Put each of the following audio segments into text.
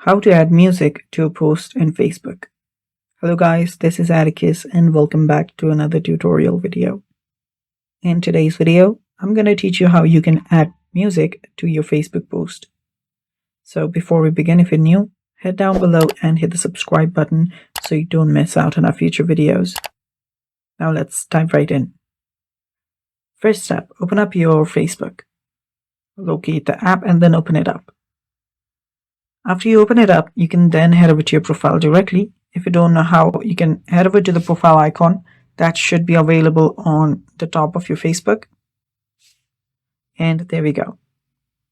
How to add music to a post in Facebook. Hello guys, this is Atticus and welcome back to another tutorial video. In today's video, I'm going to teach you how you can add music to your Facebook post. So before we begin, if you're new, head down below and hit the subscribe button so you don't miss out on our future videos. Now let's dive right in. First step, open up your Facebook. Locate the app and then open it up. After you open it up, you can then head over to your profile directly. If you don't know how, you can head over to the profile icon that should be available on the top of your Facebook. And there we go.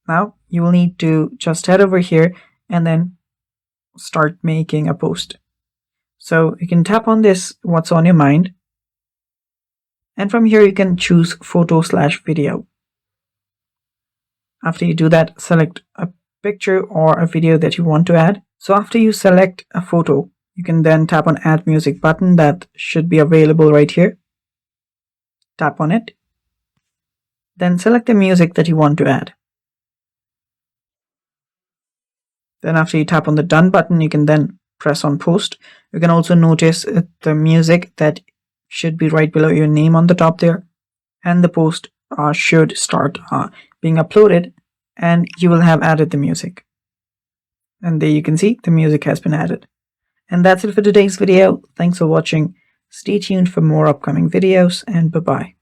Now you will need to just head over here and then start making a post. So you can tap on this, what's on your mind. And from here you can choose photo/video. After you do that, select a picture or a video that you want to add. So after you select a photo, you can then tap on add music button that should be available right here. Tap on it. Then select the music that you want to add. Then after you tap on the done button, you can then press on post. You can also notice the music that should be right below your name on the top there. And the post should start being uploaded. And you will have added the music. And there you can see the music has been added. And that's it for today's video. Thanks for watching. Stay tuned for more upcoming videos and bye-bye.